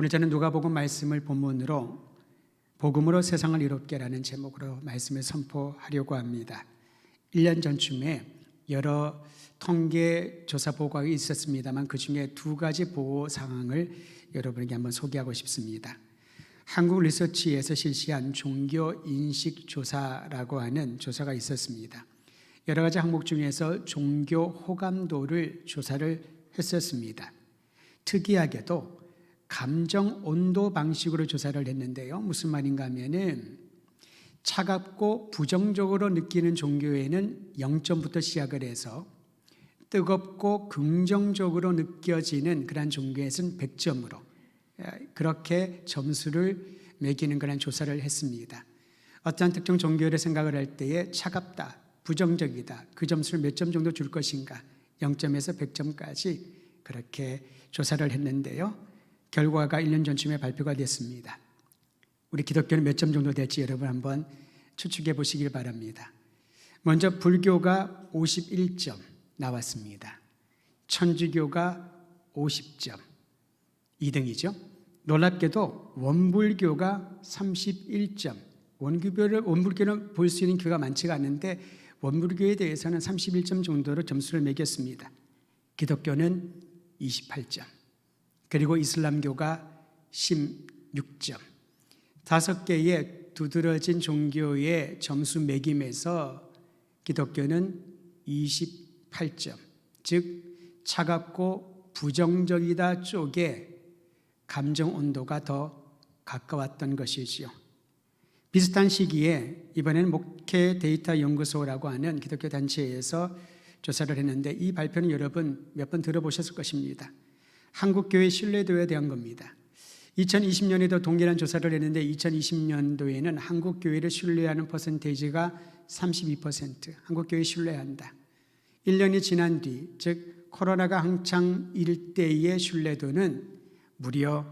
오늘 저는 누가복음 말씀을 본문으로 복음으로 세상을 이롭게라는 제목으로 말씀을 선포하려고 합니다. 1년 전쯤에 여러 통계 조사 보고가 있었습니다만 그중에 두 가지 보고 상황을 여러분에게 한번 소개하고 싶습니다. 한국 리서치에서 실시한 종교 인식 조사라고 하는 조사가 있었습니다. 여러 가지 항목 중에서 종교 호감도를 조사를 했었습니다. 특이하게도 감정 온도 방식으로 조사를 했는데요. 무슨 말인가 하면은 차갑고 부정적으로 느끼는 종교에는 0점부터 시작을 해서 뜨겁고 긍정적으로 느껴지는 그런 종교에서는 100점으로 그렇게 점수를 매기는 그런 조사를 했습니다. 어떠한 특정 종교를 생각을 할 때에 차갑다, 부정적이다, 그 점수를 몇 점 정도 줄 것인가, 0점에서 100점까지 그렇게 조사를 했는데요. 결과가 1년 전쯤에 발표가 됐습니다. 우리 기독교는 몇 점 정도 될지 여러분 한번 추측해 보시길 바랍니다. 먼저 불교가 51점 나왔습니다. 천주교가 50점, 2등이죠. 놀랍게도 원불교가 31점. 원불교는 볼 수 있는 교가 많지가 않은데 원불교에 대해서는 31점 정도로 점수를 매겼습니다. 기독교는 28점. 그리고 이슬람교가 16점. 5개의 두드러진 종교의 점수 매김에서 기독교는 28점, 즉 차갑고 부정적이다 쪽에 감정 온도가 더 가까웠던 것이지요. 비슷한 시기에 이번에는 목회 데이터 연구소라고 하는 기독교 단체에서 조사를 했는데 이 발표는 여러분 몇 번 들어보셨을 것입니다. 한국교회 신뢰도에 대한 겁니다. 2020년에도 동일한 조사를 했는데 2020년도에는 한국교회를 신뢰하는 퍼센테이지가 32%, 한국교회 신뢰한다. 1년이 지난 뒤, 즉 코로나가 한창일 때의 신뢰도는 무려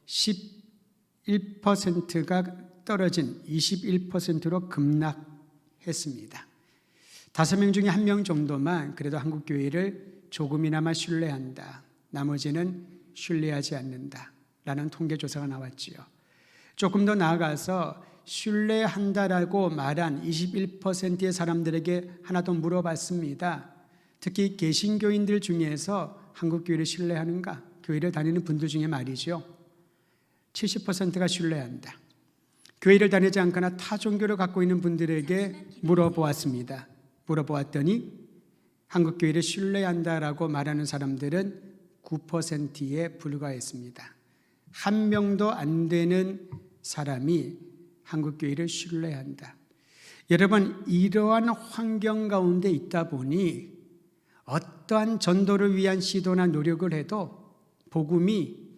11%가 떨어진 21%로 급락했습니다. 5명 중에 1명 정도만 그래도 한국교회를 조금이나마 신뢰한다. 나머지는 신뢰하지 않는다라는 통계조사가 나왔지요. 조금 더 나아가서 신뢰한다라고 말한 21%의 사람들에게 하나 더 물어봤습니다. 특히 개신교인들 중에서 한국교회를 신뢰하는가? 교회를 다니는 분들 중에 말이죠. 70%가 신뢰한다. 교회를 다니지 않거나 타 종교를 갖고 있는 분들에게 물어보았습니다. 물어보았더니 한국교회를 신뢰한다라고 말하는 사람들은 9%에 불과했습니다. 1명도 안 되는 사람이 한국교회를 신뢰한다. 여러분, 이러한 환경 가운데 있다 보니 어떠한 전도를 위한 시도나 노력을 해도 복음이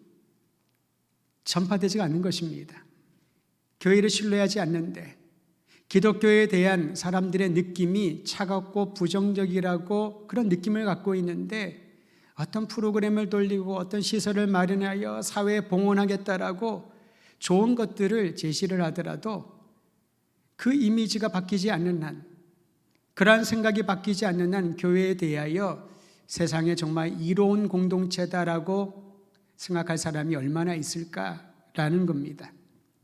전파되지가 않는 것입니다. 교회를 신뢰하지 않는데 기독교에 대한 사람들의 느낌이 차갑고 부정적이라고 그런 느낌을 갖고 있는데 어떤 프로그램을 돌리고 어떤 시설을 마련하여 사회에 봉헌하겠다라고 좋은 것들을 제시를 하더라도 그 이미지가 바뀌지 않는 한, 그러한 생각이 바뀌지 않는 한 교회에 대하여 세상에 정말 이로운 공동체다라고 생각할 사람이 얼마나 있을까라는 겁니다.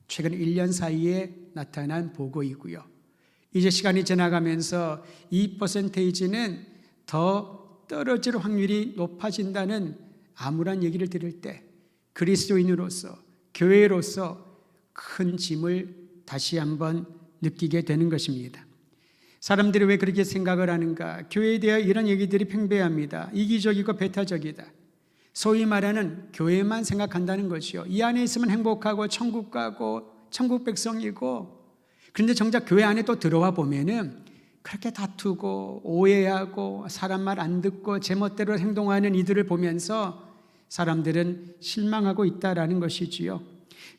최근 1년 사이에 나타난 보고이고요. 이제 시간이 지나가면서 이 퍼센테이지는 더 떨어질 확률이 높아진다는 암울한 얘기를 들을 때 그리스도인으로서 교회로서 큰 짐을 다시 한번 느끼게 되는 것입니다. 사람들이 왜 그렇게 생각을 하는가? 교회에 대해 이런 얘기들이 팽배합니다. 이기적이고 배타적이다. 소위 말하는 교회만 생각한다는 것이요. 이 안에 있으면 행복하고 천국 가고 천국 백성이고, 그런데 정작 교회 안에 또 들어와 보면은 그렇게 다투고 오해하고 사람 말 안 듣고 제멋대로 행동하는 이들을 보면서 사람들은 실망하고 있다라는 것이지요.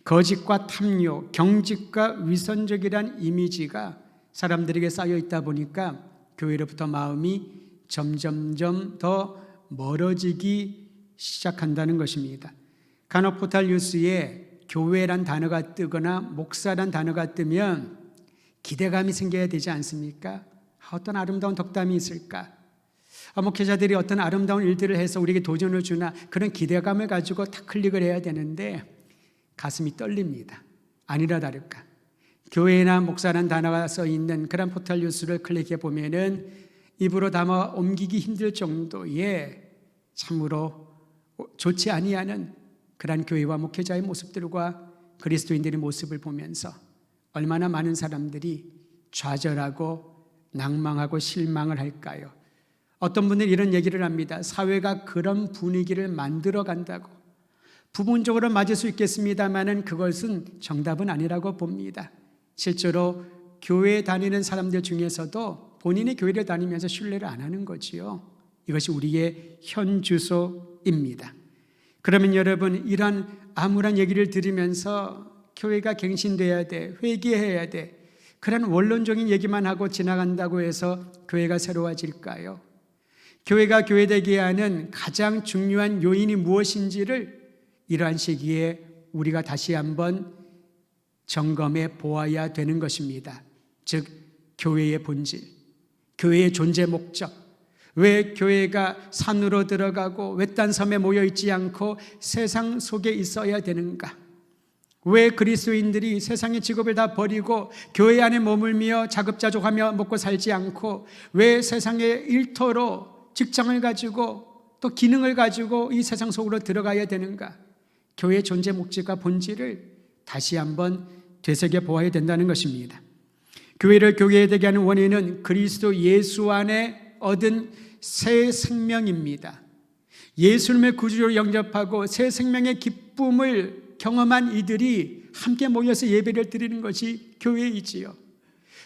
거짓과 탐욕, 경직과 위선적이란 이미지가 사람들에게 쌓여 있다 보니까 교회로부터 마음이 점점점 더 멀어지기 시작한다는 것입니다. 간혹 포털 뉴스에 교회란 단어가 뜨거나 목사란 단어가 뜨면 기대감이 생겨야 되지 않습니까? 어떤 아름다운 덕담이 있을까? 목회자들이 어떤 아름다운 일들을 해서 우리에게 도전을 주나 그런 기대감을 가지고 다 클릭을 해야 되는데 가슴이 떨립니다. 아니라 다를까. 교회나 목사라는 단어가 써 있는 그런 포털 뉴스를 클릭해 보면은 입으로 담아 옮기기 힘들 정도의 참으로 좋지 아니하는 그런 교회와 목회자의 모습들과 그리스도인들의 모습을 보면서 얼마나 많은 사람들이 좌절하고 낭망하고 실망을 할까요? 어떤 분들은 이런 얘기를 합니다. 사회가 그런 분위기를 만들어 간다고. 부분적으로 맞을 수 있겠습니다만은 그것은 정답은 아니라고 봅니다. 실제로 교회에 다니는 사람들 중에서도 본인의 교회를 다니면서 신뢰를 안 하는 거지요. 이것이 우리의 현주소입니다. 그러면 여러분, 이런 암울한 얘기를 들으면서 교회가 갱신돼야 돼, 회개해야 돼, 그런 원론적인 얘기만 하고 지나간다고 해서 교회가 새로워질까요? 교회가 교회되게 하는 가장 중요한 요인이 무엇인지를 이러한 시기에 우리가 다시 한번 점검해 보아야 되는 것입니다. 즉, 교회의 본질, 교회의 존재 목적, 왜 교회가 산으로 들어가고 외딴 섬에 모여 있지 않고 세상 속에 있어야 되는가? 왜 그리스도인들이 세상의 직업을 다 버리고 교회 안에 머물며 자급자족하며 먹고 살지 않고 왜 세상의 일터로 직장을 가지고 또 기능을 가지고 이 세상 속으로 들어가야 되는가? 교회의 존재 목적과 본질을 다시 한번 되새겨 보아야 된다는 것입니다. 교회를 교회되게 하는 원인은 그리스도 예수 안에 얻은 새 생명입니다. 예수님을 구주로 영접하고 새 생명의 기쁨을 경험한 이들이 함께 모여서 예배를 드리는 것이 교회이지요.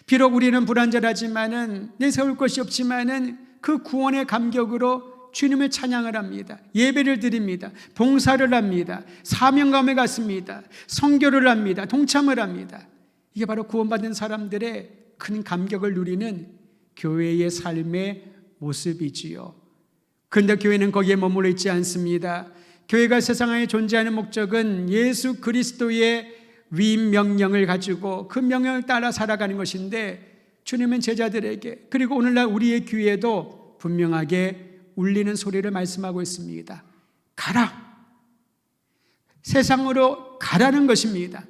비록 우리는 불완전하지만은 내세울 것이 없지만은 그 구원의 감격으로 주님을 찬양을 합니다. 예배를 드립니다. 봉사를 합니다. 사명감에 갔습니다. 선교를 합니다. 동참을 합니다. 이게 바로 구원받은 사람들의 큰 감격을 누리는 교회의 삶의 모습이지요. 그런데 교회는 거기에 머물러 있지 않습니다. 교회가 세상에 존재하는 목적은 예수 그리스도의 위임 명령을 가지고 그 명령을 따라 살아가는 것인데, 주님은 제자들에게 그리고 오늘날 우리의 귀에도 분명하게 울리는 소리를 말씀하고 있습니다. 가라. 세상으로 가라는 것입니다.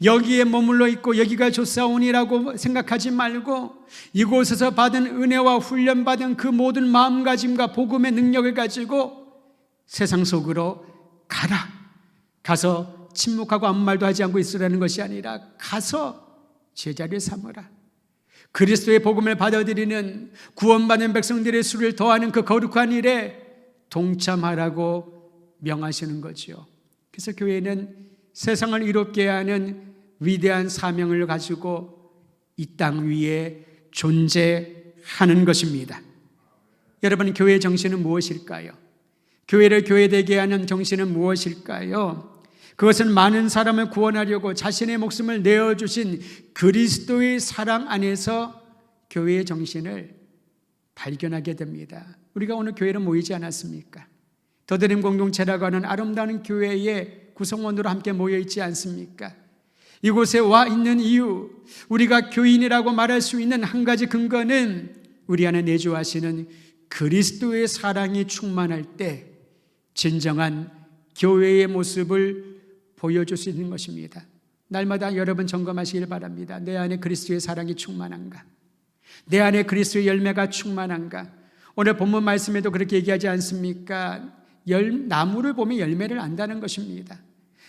여기에 머물러 있고 여기가 좋사오니라고 생각하지 말고 이곳에서 받은 은혜와 훈련받은 그 모든 마음가짐과 복음의 능력을 가지고 세상 속으로 가라. 가서 침묵하고 아무 말도 하지 않고 있으라는 것이 아니라 가서 제자를 삼으라. 그리스도의 복음을 받아들이는 구원받는 백성들의 수를 더하는 그 거룩한 일에 동참하라고 명하시는 거죠. 그래서 교회는 세상을 이롭게 하는 위대한 사명을 가지고 이 땅 위에 존재하는 것입니다. 여러분, 교회의 정신은 무엇일까요? 교회를 교회되게 하는 정신은 무엇일까요? 그것은 많은 사람을 구원하려고 자신의 목숨을 내어주신 그리스도의 사랑 안에서 교회의 정신을 발견하게 됩니다. 우리가 오늘 교회로 모이지 않았습니까? 더드림 공동체라고 하는 아름다운 교회의 구성원으로 함께 모여 있지 않습니까? 이곳에 와 있는 이유, 우리가 교인이라고 말할 수 있는 한 가지 근거는 우리 안에 내주하시는 그리스도의 사랑이 충만할 때 진정한 교회의 모습을 보여줄 수 있는 것입니다. 날마다 여러분 점검하시길 바랍니다. 내 안에 그리스도의 사랑이 충만한가? 내 안에 그리스도의 열매가 충만한가? 오늘 본문 말씀에도 그렇게 얘기하지 않습니까? 나무를 보면 열매를 안다는 것입니다.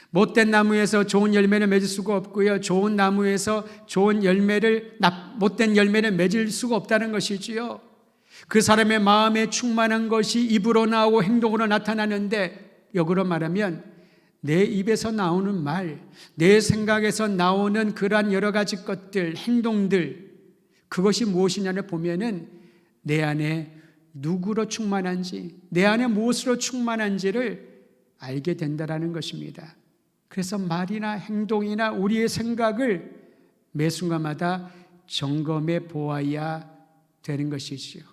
못된 나무에서 좋은 열매를 맺을 수가 없고요, 좋은 나무에서 못된 열매를 맺을 수가 없다는 것이지요. 그 사람의 마음에 충만한 것이 입으로 나오고 행동으로 나타나는데, 역으로 말하면 내 입에서 나오는 말, 내 생각에서 나오는 그러한 여러 가지 것들, 행동들, 그것이 무엇이냐를 보면은 내 안에 누구로 충만한지, 내 안에 무엇으로 충만한지를 알게 된다라는 것입니다. 그래서 말이나 행동이나 우리의 생각을 매 순간마다 점검해 보아야 되는 것이지요.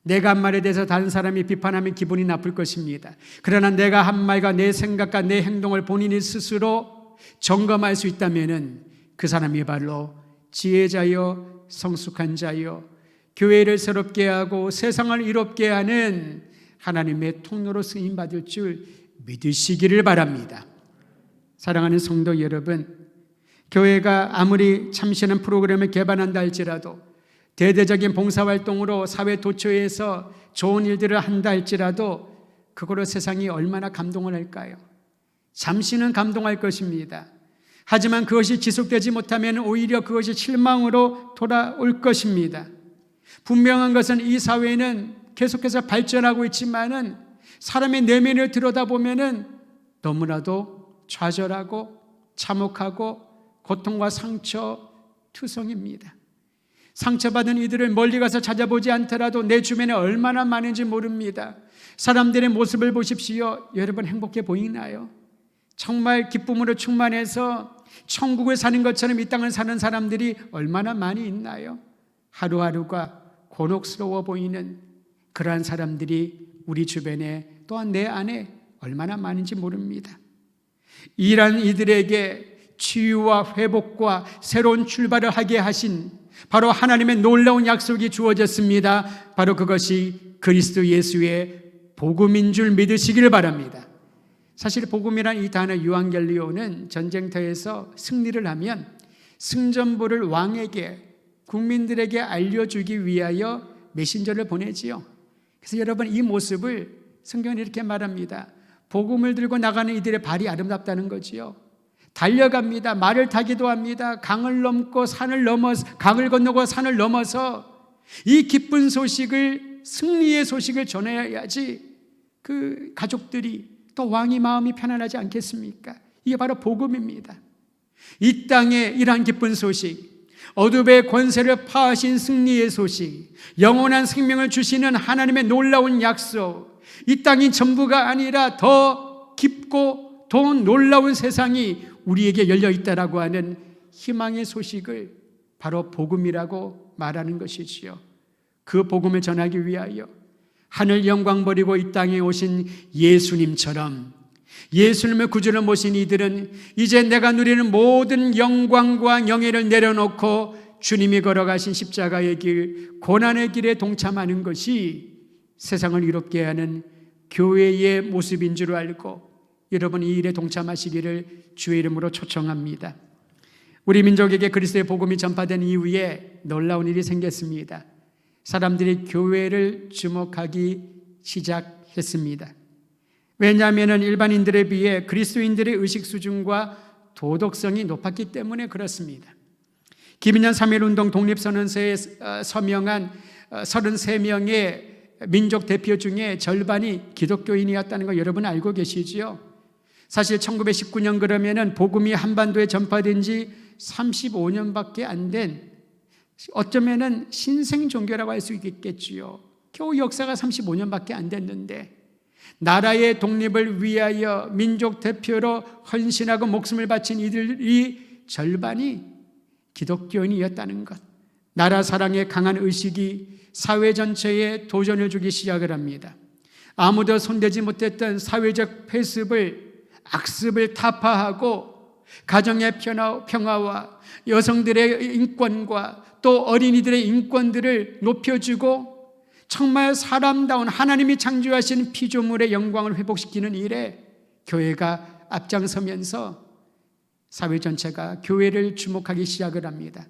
내가 한 말에 대해서 다른 사람이 비판하면 기분이 나쁠 것입니다. 그러나 내가 한 말과 내 생각과 내 행동을 본인이 스스로 점검할 수 있다면 그 사람이 바로 지혜자요 성숙한 자요 교회를 새롭게 하고 세상을 이롭게 하는 하나님의 통로로 쓰임받을 줄 믿으시기를 바랍니다. 사랑하는 성도 여러분, 교회가 아무리 참신한 프로그램을 개발한다 할지라도, 대대적인 봉사활동으로 사회 도처에서 좋은 일들을 한다 할지라도 그거로 세상이 얼마나 감동을 할까요? 잠시는 감동할 것입니다. 하지만 그것이 지속되지 못하면 오히려 그것이 실망으로 돌아올 것입니다. 분명한 것은 이 사회는 계속해서 발전하고 있지만은 사람의 내면을 들여다보면은 너무나도 좌절하고 참혹하고 고통과 상처 투성입니다. 상처받은 이들을 멀리 가서 찾아보지 않더라도 내 주변에 얼마나 많은지 모릅니다. 사람들의 모습을 보십시오. 여러분 행복해 보이나요? 정말 기쁨으로 충만해서 천국을 사는 것처럼 이 땅을 사는 사람들이 얼마나 많이 있나요? 하루하루가 곤혹스러워 보이는 그러한 사람들이 우리 주변에 또한 내 안에 얼마나 많은지 모릅니다. 이러한 이들에게 치유와 회복과 새로운 출발을 하게 하신 바로 하나님의 놀라운 약속이 주어졌습니다. 바로 그것이 그리스도 예수의 복음인 줄 믿으시기를 바랍니다. 사실 복음이란 이 단어 유앙겔리오는 전쟁터에서 승리를 하면 승전보를 왕에게, 국민들에게 알려주기 위하여 메신저를 보내지요. 그래서 여러분 이 모습을 성경은 이렇게 말합니다. 복음을 들고 나가는 이들의 발이 아름답다는 거지요. 달려갑니다. 말을 타기도 합니다. 강을 넘고 산을 넘어서, 강을 건너고 산을 넘어서 이 기쁜 소식을, 승리의 소식을 전해야지 그 가족들이 또 왕이 마음이 편안하지 않겠습니까? 이게 바로 복음입니다. 이 땅에 이러한 기쁜 소식, 어둠의 권세를 파하신 승리의 소식, 영원한 생명을 주시는 하나님의 놀라운 약속, 이 땅이 전부가 아니라 더 깊고 더 놀라운 세상이 우리에게 열려 있다라고 하는 희망의 소식을 바로 복음이라고 말하는 것이지요. 그 복음을 전하기 위하여 하늘 영광 버리고 이 땅에 오신 예수님처럼 예수님의 구주를 모신 이들은 이제 내가 누리는 모든 영광과 영예를 내려놓고 주님이 걸어가신 십자가의 길, 고난의 길에 동참하는 것이 세상을 이롭게 하는 교회의 모습인 줄 알고 여러분 이 일에 동참하시기를 주의 이름으로 초청합니다. 우리 민족에게 그리스도의 복음이 전파된 이후에 놀라운 일이 생겼습니다. 사람들이 교회를 주목하기 시작했습니다. 왜냐하면 일반인들에 비해 그리스도인들의 의식 수준과 도덕성이 높았기 때문에 그렇습니다. 김인현 3.1운동 독립선언서에 서명한 33명의 민족 대표 중에 절반이 기독교인이었다는 거 여러분 알고 계시지요? 사실 1919년 그러면은 복음이 한반도에 전파된 지 35년밖에 안 된 어쩌면은 신생 종교라고 할 수 있겠지요. 겨우 역사가 35년밖에 안 됐는데 나라의 독립을 위하여 민족 대표로 헌신하고 목숨을 바친 이들이 절반이 기독교인이었다는 것. 나라 사랑의 강한 의식이 사회 전체에 도전을 주기 시작을 합니다. 아무도 손대지 못했던 사회적 폐습을, 악습을 타파하고 가정의 평화와 여성들의 인권과 또 어린이들의 인권들을 높여주고 정말 사람다운 하나님이 창조하신 피조물의 영광을 회복시키는 일에 교회가 앞장서면서 사회 전체가 교회를 주목하기 시작을 합니다.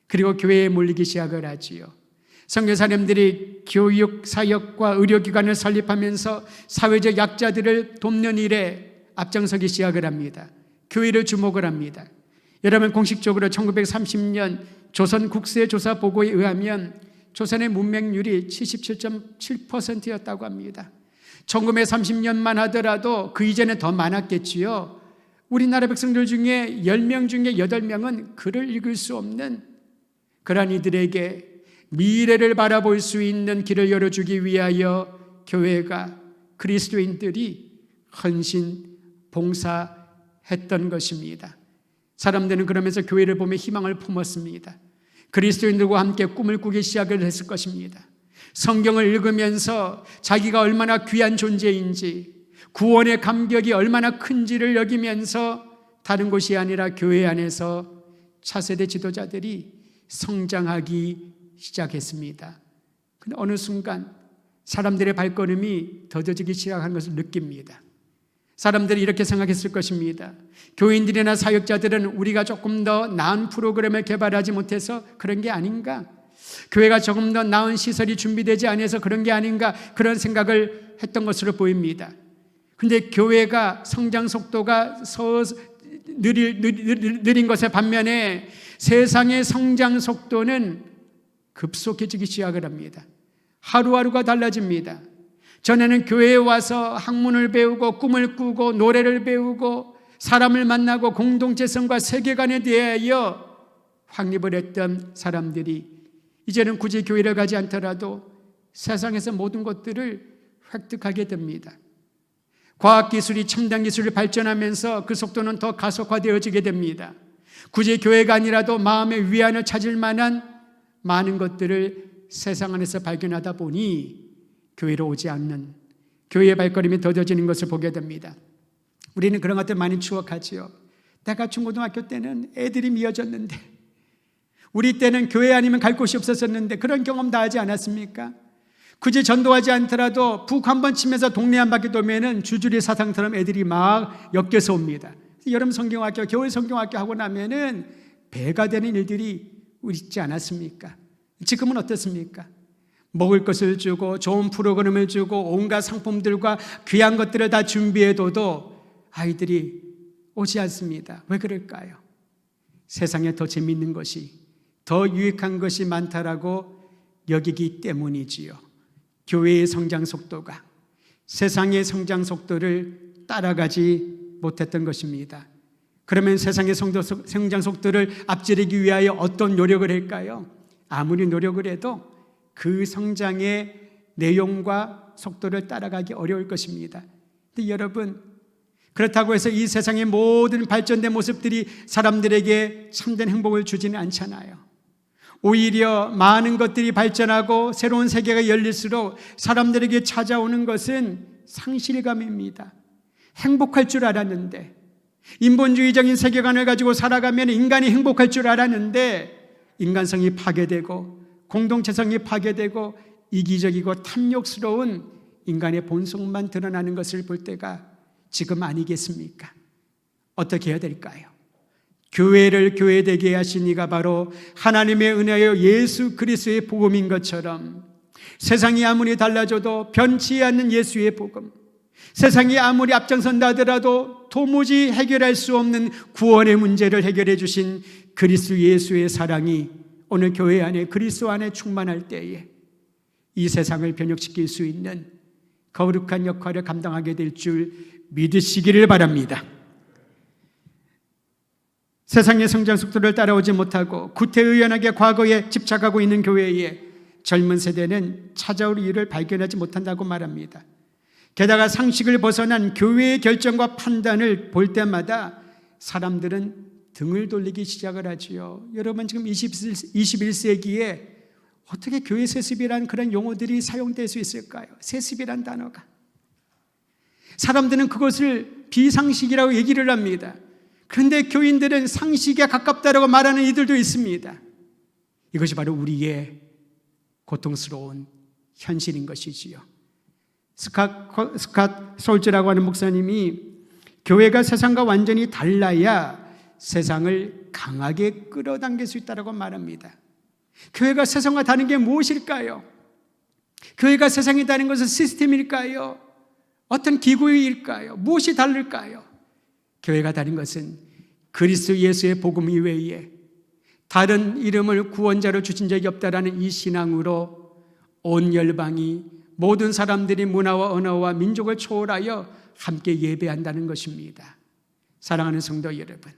그리고 교회에 몰리기 시작을 하지요. 선교사님들이 교육, 사역과 의료기관을 설립하면서 사회적 약자들을 돕는 일에 앞장서기 시작을 합니다. 교회를 주목을 합니다. 여러분 공식적으로 1930년 조선 국세조사 보고에 의하면 조선의 문맹률이 77.7%였다고 합니다. 1930년만 하더라도 그 이전에 더 많았겠지요. 우리나라 백성들 중에 10명 중에 8명은 글을 읽을 수 없는 그러한 이들에게 미래를 바라볼 수 있는 길을 열어주기 위하여 교회가, 그리스도인들이 헌신, 봉사했던 것입니다. 사람들은 그러면서 교회를 보며 희망을 품었습니다. 그리스도인들과 함께 꿈을 꾸기 시작을 했을 것입니다. 성경을 읽으면서 자기가 얼마나 귀한 존재인지, 구원의 감격이 얼마나 큰지를 여기면서 다른 곳이 아니라 교회 안에서 차세대 지도자들이 성장하기 시작했습니다. 근데 어느 순간 사람들의 발걸음이 더뎌지기 시작한 것을 느낍니다. 사람들이 이렇게 생각했을 것입니다. 교인들이나 사역자들은 우리가 조금 더 나은 프로그램을 개발하지 못해서 그런 게 아닌가? 교회가 조금 더 나은 시설이 준비되지 않아서 그런 게 아닌가? 그런 생각을 했던 것으로 보입니다. 그런데 교회가 성장 속도가 느린 것에 반면에 세상의 성장 속도는 급속해지기 시작을 합니다. 하루하루가 달라집니다. 전에는 교회에 와서 학문을 배우고 꿈을 꾸고 노래를 배우고 사람을 만나고 공동체성과 세계관에 대하여 확립을 했던 사람들이 이제는 굳이 교회를 가지 않더라도 세상에서 모든 것들을 획득하게 됩니다. 과학기술이 첨단 기술이 발전하면서 그 속도는 더 가속화되어지게 됩니다. 굳이 교회가 아니라도 마음의 위안을 찾을 만한 많은 것들을 세상 안에서 발견하다 보니 교회로 오지 않는, 교회의 발걸음이 더뎌지는 것을 보게 됩니다. 우리는 그런 것들 많이 추억하지요. 내가 중고등학교 때는 애들이 미어졌는데, 우리 때는 교회 아니면 갈 곳이 없었었는데, 그런 경험 다 하지 않았습니까? 굳이 전도하지 않더라도 북 한 번 치면서 동네 한 바퀴 돌면은 주주리 사상처럼 애들이 막 엮여서 옵니다. 여름 성경학교, 겨울 성경학교 하고 나면은 배가 되는 일들이 있지 않았습니까? 지금은 어떻습니까? 먹을 것을 주고 좋은 프로그램을 주고 온갖 상품들과 귀한 것들을 다 준비해둬도 아이들이 오지 않습니다. 왜 그럴까요? 세상에 더 재미있는 것이, 더 유익한 것이 많다라고 여기기 때문이지요. 교회의 성장 속도가 세상의 성장 속도를 따라가지 못했던 것입니다. 그러면 세상의 성장 속도를 앞지르기 위하여 어떤 노력을 할까요? 아무리 노력을 해도 그 성장의 내용과 속도를 따라가기 어려울 것입니다. 근데 여러분, 그렇다고 해서 이 세상의 모든 발전된 모습들이 사람들에게 참된 행복을 주지는 않잖아요. 오히려 많은 것들이 발전하고 새로운 세계가 열릴수록 사람들에게 찾아오는 것은 상실감입니다. 행복할 줄 알았는데, 인본주의적인 세계관을 가지고 살아가면 인간이 행복할 줄 알았는데 인간성이 파괴되고 공동체성이 파괴되고 이기적이고 탐욕스러운 인간의 본성만 드러나는 것을 볼 때가 지금 아니겠습니까? 어떻게 해야 될까요? 교회를 교회되게 하신 이가 바로 하나님의 은혜여 예수 그리스도의 복음인 것처럼 세상이 아무리 달라져도 변치 않는 예수의 복음, 세상이 아무리 앞장선다 하더라도 도무지 해결할 수 없는 구원의 문제를 해결해 주신 그리스도 예수의 사랑이 오늘 교회 안에 그리스도 안에 충만할 때에 이 세상을 변혁시킬 수 있는 거룩한 역할을 감당하게 될 줄 믿으시기를 바랍니다. 세상의 성장 속도를 따라오지 못하고 구태의연하게 과거에 집착하고 있는 교회에 젊은 세대는 찾아올 이유를 발견하지 못한다고 말합니다. 게다가 상식을 벗어난 교회의 결정과 판단을 볼 때마다 사람들은 등을 돌리기 시작을 하지요. 여러분, 지금 21세기에 어떻게 교회 세습이라는 그런 용어들이 사용될 수 있을까요? 세습이란 단어가. 사람들은 그것을 비상식이라고 얘기를 합니다. 그런데 교인들은 상식에 가깝다라고 말하는 이들도 있습니다. 이것이 바로 우리의 고통스러운 현실인 것이지요. 스캇 솔즈라고 하는 목사님이 교회가 세상과 완전히 달라야 세상을 강하게 끌어당길 수 있다고 말합니다. 교회가 세상과 다른 게 무엇일까요? 교회가 세상에 다른 것은 시스템일까요? 어떤 기구일까요? 무엇이 다를까요? 교회가 다른 것은 그리스도 예수의 복음 이외에 다른 이름을 구원자로 주신 적이 없다라는 이 신앙으로 온 열방이 모든 사람들이 문화와 언어와 민족을 초월하여 함께 예배한다는 것입니다. 사랑하는 성도 여러분,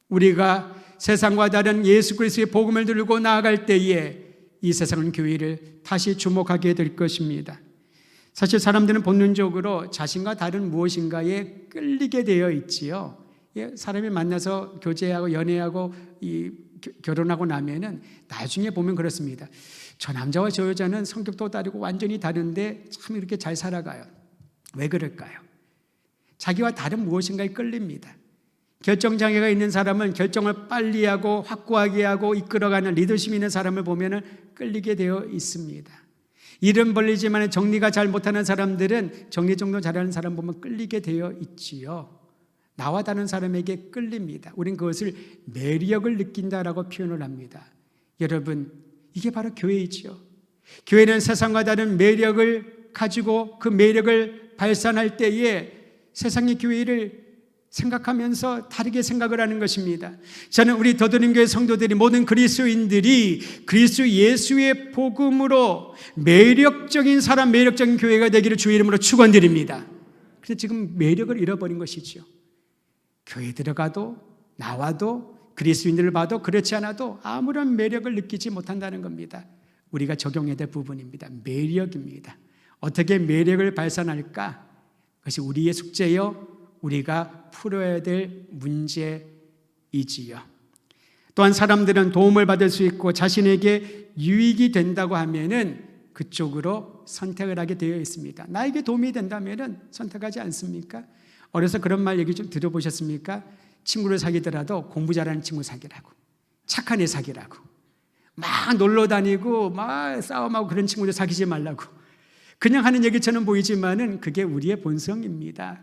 우리가 세상과 다른 예수 그리스도의 복음을 들고 나아갈 때에 이 세상은 교회를 다시 주목하게 될 것입니다. 사실 사람들은 본능적으로 자신과 다른 무엇인가에 끌리게 되어 있지요. 사람이 만나서 교제하고 연애하고 결혼하고 나면은 나중에 보면 그렇습니다. 저 남자와 저 여자는 성격도 다르고 완전히 다른데 참 이렇게 잘 살아가요. 왜 그럴까요? 자기와 다른 무엇인가에 끌립니다. 결정장애가 있는 사람은 결정을 빨리 하고 확고하게 하고 이끌어가는 리더십 있는 사람을 보면 끌리게 되어 있습니다. 이름 벌리지만 정리가 잘 못하는 사람들은 정리 정돈 잘하는 사람 보면 끌리게 되어 있지요. 나와 다른 사람에게 끌립니다. 우린 그것을 매력을 느낀다라고 표현을 합니다. 여러분, 이게 바로 교회이지요. 교회는 세상과 다른 매력을 가지고 그 매력을 발산할 때에 세상의 교회를 생각하면서 다르게 생각을 하는 것입니다. 저는 우리 더드림교회 성도들이, 모든 그리스도인들이 그리스도 예수의 복음으로 매력적인 사람, 매력적인 교회가 되기를 주의 이름으로 축원드립니다. 그래서 지금 매력을 잃어버린 것이죠. 교회 들어가도 나와도 그리스도인들을 봐도 그렇지 않아도 아무런 매력을 느끼지 못한다는 겁니다. 우리가 적용해야 될 부분입니다. 매력입니다. 어떻게 매력을 발산할까? 그것이 우리의 숙제요, 우리가 풀어야 될 문제이지요. 또한 사람들은 도움을 받을 수 있고 자신에게 유익이 된다고 하면은 그쪽으로 선택을 하게 되어 있습니다. 나에게 도움이 된다면은 선택하지 않습니까? 어려서 그런 말 얘기 좀 들어보셨습니까? 친구를 사귀더라도 공부 잘하는 친구 사귀라고, 착한 애 사귀라고, 막 놀러 다니고 막 싸움하고 그런 친구들 사귀지 말라고. 그냥 하는 얘기처럼 보이지만은 그게 우리의 본성입니다.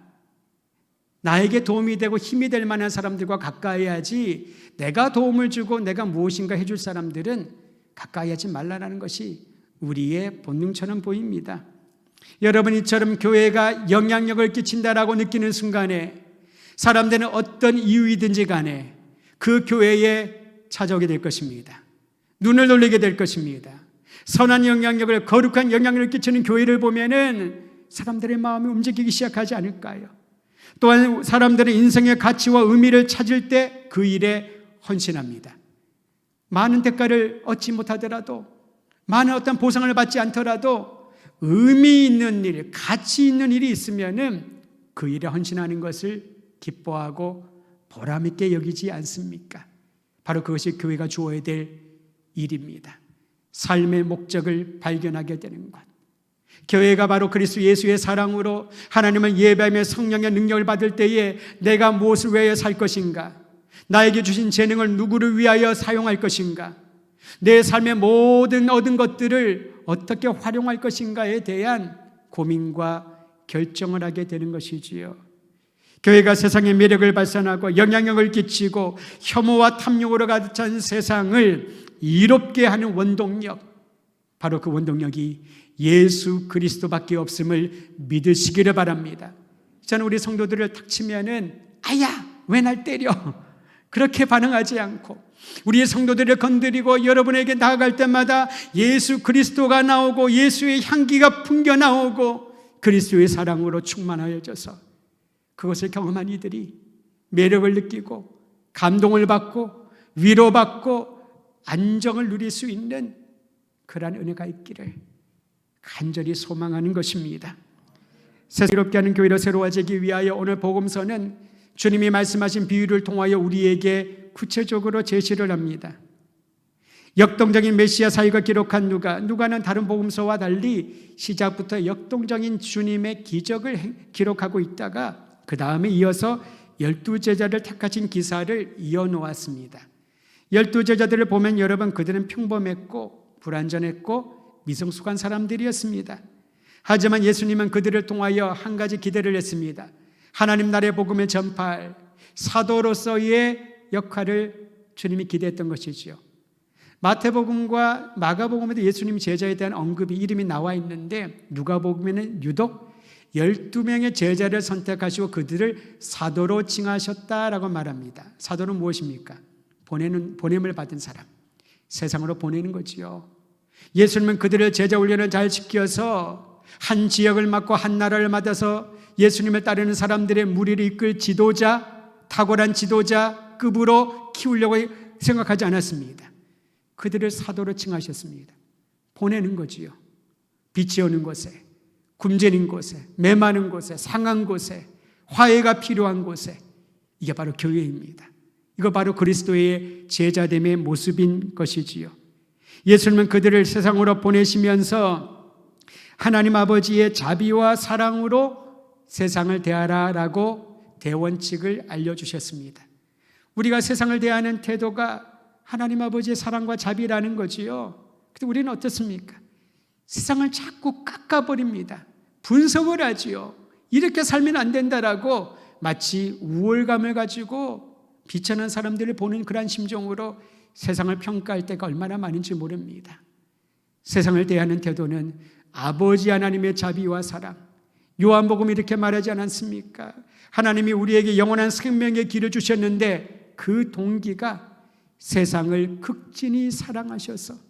나에게 도움이 되고 힘이 될 만한 사람들과 가까이 하지, 내가 도움을 주고 내가 무엇인가 해줄 사람들은 가까이 하지 말라는 것이 우리의 본능처럼 보입니다. 여러분, 이처럼 교회가 영향력을 끼친다라고 느끼는 순간에 사람들은 어떤 이유이든지 간에 그 교회에 찾아오게 될 것입니다. 눈을 돌리게 될 것입니다. 선한 영향력을, 거룩한 영향력을 끼치는 교회를 보면은 사람들의 마음이 움직이기 시작하지 않을까요? 또한 사람들은 인생의 가치와 의미를 찾을 때 그 일에 헌신합니다. 많은 대가를 얻지 못하더라도, 많은 어떤 보상을 받지 않더라도 의미 있는 일, 가치 있는 일이 있으면은 그 일에 헌신하는 것을 기뻐하고 보람 있게 여기지 않습니까? 바로 그것이 교회가 주어야 될 일입니다. 삶의 목적을 발견하게 되는 것. 교회가 바로 그리스도 예수의 사랑으로 하나님을 예배하며 성령의 능력을 받을 때에 내가 무엇을 위하여 살 것인가? 나에게 주신 재능을 누구를 위하여 사용할 것인가? 내 삶의 모든 얻은 것들을 어떻게 활용할 것인가에 대한 고민과 결정을 하게 되는 것이지요. 교회가 세상의 매력을 발산하고 영향력을 끼치고 혐오와 탐욕으로 가득 찬 세상을 이롭게 하는 원동력, 바로 그 원동력이 예수 그리스도밖에 없음을 믿으시기를 바랍니다. 저는 우리 성도들을 탁 치면은 아야 왜 날 때려? 그렇게 반응하지 않고 우리의 성도들을 건드리고 여러분에게 나아갈 때마다 예수 그리스도가 나오고 예수의 향기가 풍겨 나오고 그리스도의 사랑으로 충만하여져서 그것을 경험한 이들이 매력을 느끼고 감동을 받고 위로받고 안정을 누릴 수 있는 그러한 은혜가 있기를 간절히 소망하는 것입니다. 새롭게 하는 교회로 새로워지기 위하여 오늘 복음서는 주님이 말씀하신 비유를 통하여 우리에게 구체적으로 제시를 합니다. 역동적인 메시아 사역을 기록한 누가는 다른 복음서와 달리 시작부터 역동적인 주님의 기적을 기록하고 있다가 그 다음에 이어서 12제자를 택하신 기사를 이어놓았습니다. 12제자들을 보면 여러분, 그들은 평범했고 불완전했고 미성숙한 사람들이었습니다. 하지만 예수님은 그들을 통하여 한 가지 기대를 했습니다. 하나님 나라의 복음을 전파할 사도로서의 역할을 주님이 기대했던 것이지요. 마태복음과 마가복음에도 예수님 제자에 대한 언급이 이름이 나와 있는데 누가복음에는 유독 12명의 제자를 선택하시고 그들을 사도로 칭하셨다라고 말합니다. 사도는 무엇입니까? 보냄을 받은 사람, 세상으로 보내는 거지요. 예수님은 그들을 제자 훈련을 잘 시켜서 한 지역을 맡고 한 나라를 맡아서 예수님을 따르는 사람들의 무리를 이끌 지도자, 탁월한 지도자급으로 키우려고 생각하지 않았습니다. 그들을 사도로 칭하셨습니다. 보내는 거지요. 빛이 오는 곳에, 굶주린 곳에, 메마른 곳에, 상한 곳에, 화해가 필요한 곳에. 이게 바로 교회입니다. 이거 바로 그리스도의 제자됨의 모습인 것이지요. 예수님은 그들을 세상으로 보내시면서 하나님 아버지의 자비와 사랑으로 세상을 대하라라고 대원칙을 알려주셨습니다. 우리가 세상을 대하는 태도가 하나님 아버지의 사랑과 자비라는 거지요. 근데 우리는 어떻습니까? 세상을 자꾸 깎아버립니다. 분석을 하지요. 이렇게 살면 안 된다라고 마치 우월감을 가지고 비천한 사람들을 보는 그러한 심정으로 세상을 평가할 때가 얼마나 많은지 모릅니다. 세상을 대하는 태도는 아버지 하나님의 자비와 사랑, 요한복음이 이렇게 말하지 않았습니까? 하나님이 우리에게 영원한 생명의 길을 주셨는데 그 동기가 세상을 극진히 사랑하셔서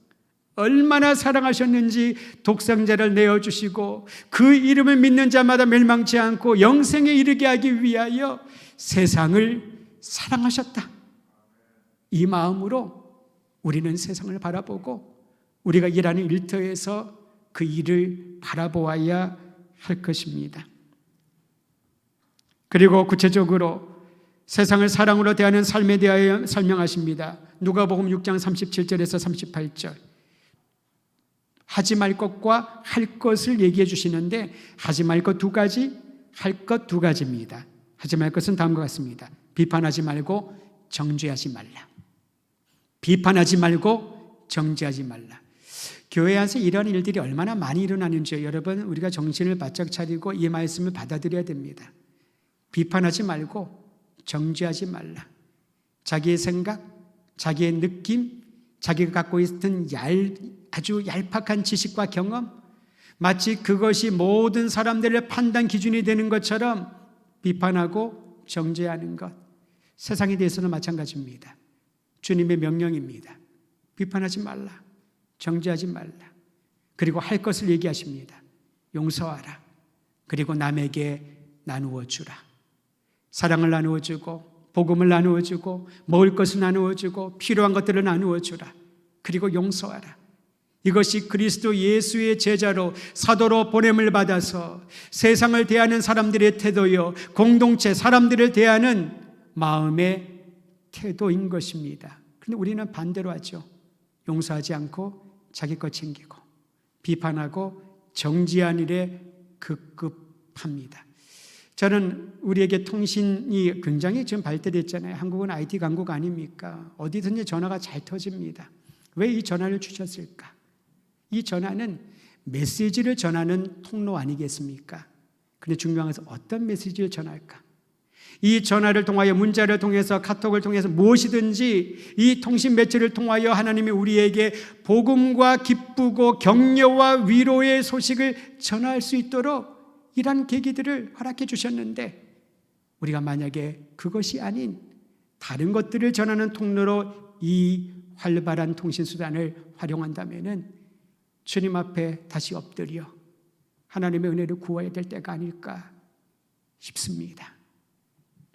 얼마나 사랑하셨는지 독생자를 내어주시고 그 이름을 믿는 자마다 멸망치 않고 영생에 이르게 하기 위하여 세상을 사랑하셨다. 이 마음으로 우리는 세상을 바라보고 우리가 일하는 일터에서 그 일을 바라보아야 할 것입니다. 그리고 구체적으로 세상을 사랑으로 대하는 삶에 대하여 설명하십니다. 누가복음 6장 37절에서 38절. 하지 말 것과 할 것을 얘기해 주시는데 하지 말 것 두 가지, 할 것 두 가지입니다. 하지 말 것은 다음과 같습니다. 비판하지 말고 정죄하지 말라. 비판하지 말고 정죄하지 말라. 교회 안에서 이런 일들이 얼마나 많이 일어나는지요. 여러분, 우리가 정신을 바짝 차리고 이 말씀을 받아들여야 됩니다. 비판하지 말고 정죄하지 말라. 자기의 생각, 자기의 느낌, 자기가 갖고 있던 아주 얄팍한 지식과 경험, 마치 그것이 모든 사람들의 판단 기준이 되는 것처럼 비판하고 정죄하는 것. 세상에 대해서는 마찬가지입니다. 주님의 명령입니다. 비판하지 말라. 정죄하지 말라. 그리고 할 것을 얘기하십니다. 용서하라. 그리고 남에게 나누어 주라. 사랑을 나누어 주고 복음을 나누어 주고 먹을 것을 나누어 주고 필요한 것들을 나누어 주라. 그리고 용서하라. 이것이 그리스도 예수의 제자로 사도로 보냄을 받아서 세상을 대하는 사람들의 태도요, 공동체 사람들을 대하는 마음의 태도인 것입니다. 그런데 우리는 반대로 하죠. 용서하지 않고 자기 것 챙기고 비판하고 정지한 일에 급급합니다. 저는 우리에게 통신이 굉장히 지금 발달했잖아요. 한국은 IT 강국 아닙니까? 어디든지 전화가 잘 터집니다. 왜 이 전화를 주셨을까? 이 전화는 메시지를 전하는 통로 아니겠습니까? 근데 중요한 것은 어떤 메시지를 전할까? 이 전화를 통하여 문자를 통해서 카톡을 통해서 무엇이든지 이 통신 매체를 통하여 하나님이 우리에게 복음과 기쁘고 격려와 위로의 소식을 전할 수 있도록 이런 계기들을 허락해 주셨는데 우리가 만약에 그것이 아닌 다른 것들을 전하는 통로로 이 활발한 통신수단을 활용한다면 주님 앞에 다시 엎드려 하나님의 은혜를 구해야 될 때가 아닐까 싶습니다.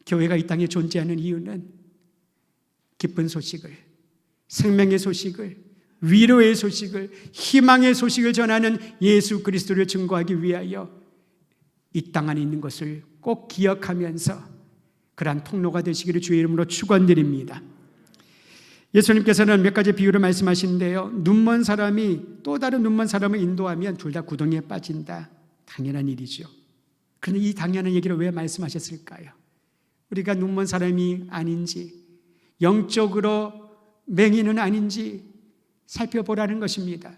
교회가 이 땅에 존재하는 이유는 기쁜 소식을, 생명의 소식을, 위로의 소식을, 희망의 소식을 전하는 예수 그리스도를 증거하기 위하여 이 땅 안에 있는 것을 꼭 기억하면서 그러한 통로가 되시기를 주의 이름으로 축원드립니다. 예수님께서는 몇 가지 비유를 말씀하시는데요. 눈먼 사람이 또 다른 눈먼 사람을 인도하면 둘 다 구덩이에 빠진다. 당연한 일이죠. 그런데 이 당연한 얘기를 왜 말씀하셨을까요? 우리가 눈먼 사람이 아닌지, 영적으로 맹인은 아닌지 살펴보라는 것입니다.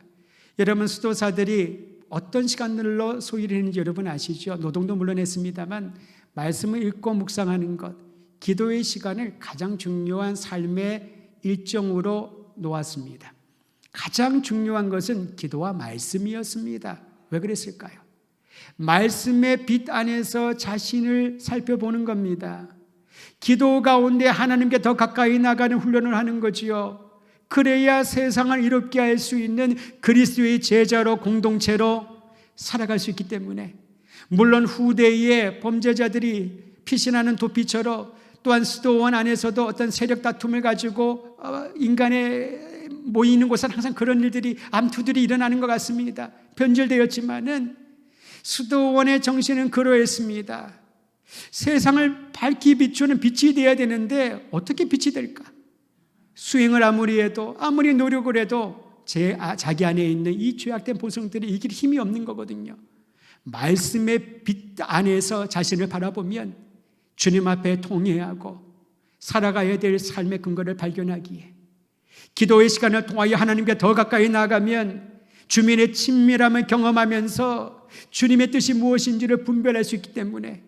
여러분, 수도사들이 어떤 시간들로 소일을 했는지 여러분 아시죠? 노동도 물론 했습니다만 말씀을 읽고 묵상하는 것, 기도의 시간을 가장 중요한 삶의 일정으로 놓았습니다. 가장 중요한 것은 기도와 말씀이었습니다. 왜 그랬을까요? 말씀의 빛 안에서 자신을 살펴보는 겁니다. 기도 가운데 하나님께 더 가까이 나가는 훈련을 하는 거지요. 그래야 세상을 이롭게 할 수 있는 그리스도의 제자로 공동체로 살아갈 수 있기 때문에, 물론 후대의 범죄자들이 피신하는 도피처럼 또한 수도원 안에서도 어떤 세력 다툼을 가지고 인간의 모이는 곳은 항상 그런 일들이, 암투들이 일어나는 것 같습니다. 변질되었지만은 수도원의 정신은 그러했습니다. 세상을 밝히 비추는 빛이 되어야 되는데 어떻게 빛이 될까? 수행을 아무리 해도, 아무리 노력을 해도 자기 안에 있는 이 죄악된 본성들이 이길 힘이 없는 거거든요. 말씀의 빛 안에서 자신을 바라보면 주님 앞에 통회하고 살아가야 될 삶의 근거를 발견하기에, 기도의 시간을 통하여 하나님께 더 가까이 나아가면 주민의 친밀함을 경험하면서 주님의 뜻이 무엇인지를 분별할 수 있기 때문에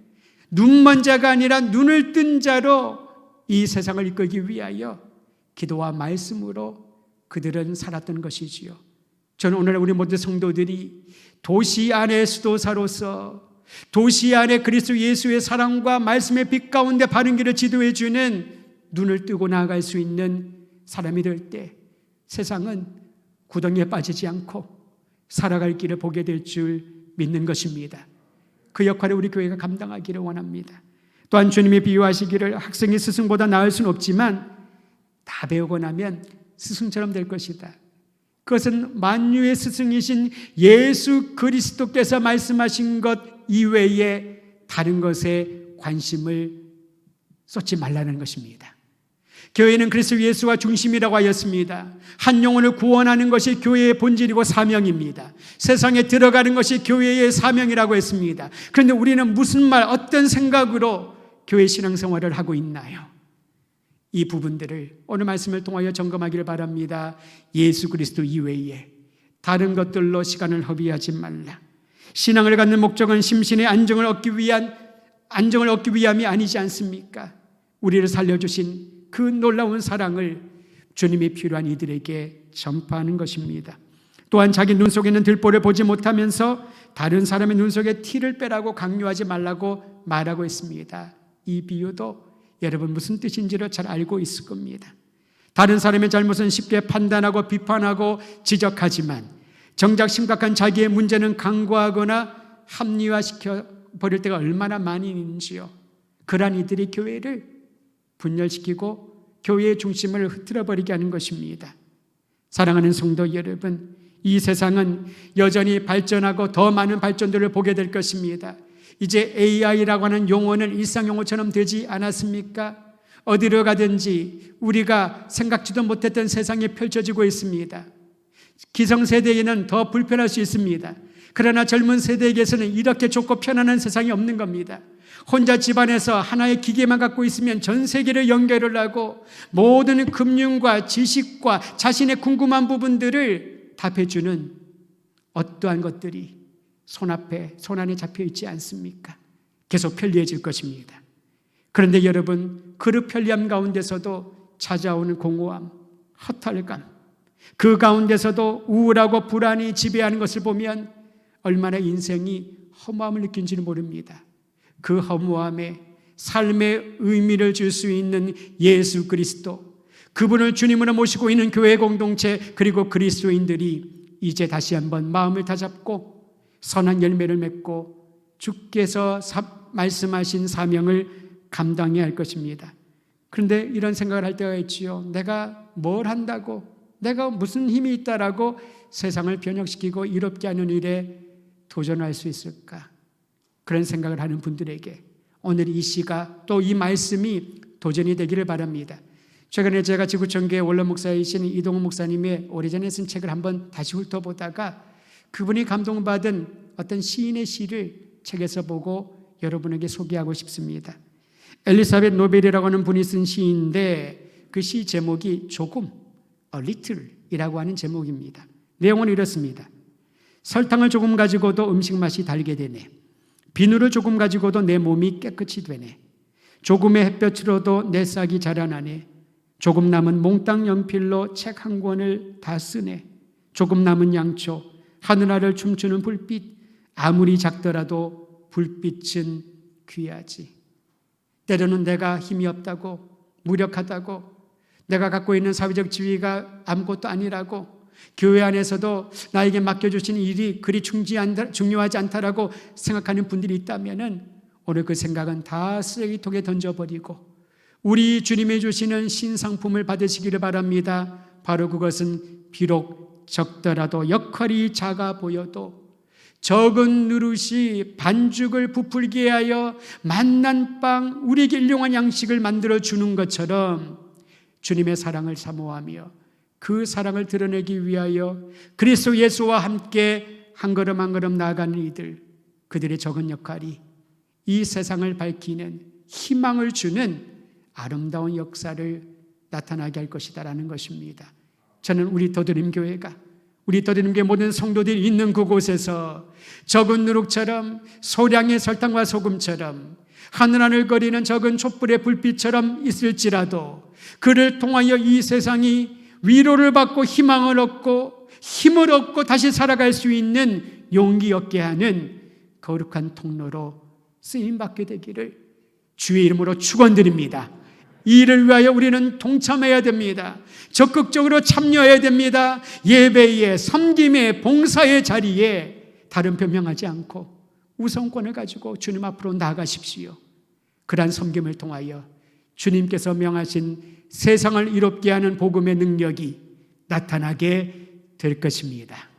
눈먼 자가 아니라 눈을 뜬 자로 이 세상을 이끌기 위하여 기도와 말씀으로 그들은 살았던 것이지요. 저는 오늘 우리 모든 성도들이 도시 안의 수도사로서 도시 안에 그리스도 예수의 사랑과 말씀의 빛 가운데 바른 길을 지도해 주는 눈을 뜨고 나아갈 수 있는 사람이 될 때 세상은 구덩이에 빠지지 않고 살아갈 길을 보게 될 줄 믿는 것입니다. 그 역할을 우리 교회가 감당하기를 원합니다. 또한 주님이 비유하시기를 학생이 스승보다 나을 수는 없지만 다 배우고 나면 스승처럼 될 것이다. 그것은 만유의 스승이신 예수 그리스도께서 말씀하신 것 이외에 다른 것에 관심을 쏟지 말라는 것입니다. 교회는 그리스도 예수가 중심이라고 하였습니다. 한 영혼을 구원하는 것이 교회의 본질이고 사명입니다. 세상에 들어가는 것이 교회의 사명이라고 했습니다. 그런데 우리는 무슨 말, 어떤 생각으로 교회 신앙생활을 하고 있나요? 이 부분들을 오늘 말씀을 통하여 점검하기를 바랍니다. 예수 그리스도 이외에 다른 것들로 시간을 허비하지 말라. 신앙을 갖는 목적은 심신의 안정을 얻기 위함이 아니지 않습니까? 우리를 살려주신 그 놀라운 사랑을 주님이 필요한 이들에게 전파하는 것입니다. 또한 자기 눈 속에 있는 들보를 보지 못하면서 다른 사람의 눈 속에 티를 빼라고 강요하지 말라고 말하고 있습니다. 이 비유도 여러분 무슨 뜻인지를 잘 알고 있을 겁니다. 다른 사람의 잘못은 쉽게 판단하고 비판하고 지적하지만 정작 심각한 자기의 문제는 간과하거나 합리화시켜 버릴 때가 얼마나 많이 있는지요. 그러한 이들이 교회를 분열시키고 교회의 중심을 흐트러 버리게 하는 것입니다. 사랑하는 성도 여러분, 이 세상은 여전히 발전하고 더 많은 발전들을 보게 될 것입니다. 이제 AI라고 하는 용어는 일상용어처럼 되지 않았습니까? 어디로 가든지 우리가 생각지도 못했던 세상이 펼쳐지고 있습니다. 기성세대에는 더 불편할 수 있습니다. 그러나 젊은 세대에게서는 이렇게 좋고 편안한 세상이 없는 겁니다. 혼자 집안에서 하나의 기계만 갖고 있으면 전 세계를 연결을 하고 모든 금융과 지식과 자신의 궁금한 부분들을 답해주는 어떠한 것들이 손안에 잡혀 있지 않습니까? 계속 편리해질 것입니다. 그런데 여러분, 그 편리함 가운데서도 찾아오는 공허함, 허탈감, 그 가운데서도 우울하고 불안이 지배하는 것을 보면 얼마나 인생이 허무함을 느낀지는 모릅니다. 그 허무함에 삶의 의미를 줄 수 있는 예수 그리스도, 그분을 주님으로 모시고 있는 교회 공동체 그리고 그리스도인들이 이제 다시 한번 마음을 다잡고 선한 열매를 맺고 주께서 말씀하신 사명을 감당해야 할 것입니다. 그런데 이런 생각을 할 때가 있지요. 내가 뭘 한다고, 내가 무슨 힘이 있다라고 세상을 변혁시키고 이롭게 하는 일에 도전할 수 있을까? 그런 생각을 하는 분들에게 오늘 이 시가 또 이 말씀이 도전이 되기를 바랍니다. 최근에 제가 지구촌교회 원로 목사이신 이동훈 목사님의 오래전에 쓴 책을 한번 다시 훑어보다가 그분이 감동받은 어떤 시인의 시를 책에서 보고 여러분에게 소개하고 싶습니다. 엘리사벳 노벨이라고 하는 분이 쓴 시인데 그 시 제목이 조금, a little 이라고 하는 제목입니다. 내용은 이렇습니다. 설탕을 조금 가지고도 음식 맛이 달게 되네. 비누를 조금 가지고도 내 몸이 깨끗이 되네. 조금의 햇볕으로도 내 싹이 자라나네. 조금 남은 몽땅 연필로 책 한 권을 다 쓰네. 조금 남은 양초, 하늘하늘 춤추는 불빛, 아무리 작더라도 불빛은 귀하지. 때로는 내가 힘이 없다고, 무력하다고, 내가 갖고 있는 사회적 지위가 아무것도 아니라고, 교회 안에서도 나에게 맡겨주신 일이 그리 중요하지 않다라고 생각하는 분들이 있다면 오늘 그 생각은 다 쓰레기통에 던져버리고 우리 주님이 주시는 신상품을 받으시기를 바랍니다. 바로 그것은 비록 적더라도 역할이 작아 보여도 적은 누릇이 반죽을 부풀게 하여 만난 빵, 우리에게 일용할 양식을 만들어주는 것처럼 주님의 사랑을 사모하며 그 사랑을 드러내기 위하여 그리스도 예수와 함께 한 걸음 한 걸음 나아가는 이들, 그들의 적은 역할이 이 세상을 밝히는 희망을 주는 아름다운 역사를 나타나게 할 것이다라는 것입니다. 저는 우리 더드림 교회가 우리 떠드림교회 모든 성도들이 있는 그곳에서 적은 누룩처럼 소량의 설탕과 소금처럼 하늘하늘거리는 적은 촛불의 불빛처럼 있을지라도 그를 통하여 이 세상이 위로를 받고 희망을 얻고 힘을 얻고 다시 살아갈 수 있는 용기 얻게 하는 거룩한 통로로 쓰임받게 되기를 주의 이름으로 축원드립니다. 이 일을 위하여 우리는 동참해야 됩니다. 적극적으로 참여해야 됩니다. 예배의, 섬김의, 봉사의 자리에 다른 변명하지 않고 우선권을 가지고 주님 앞으로 나아가십시오. 그러한 섬김을 통하여 주님께서 명하신 세상을 이롭게 하는 복음의 능력이 나타나게 될 것입니다.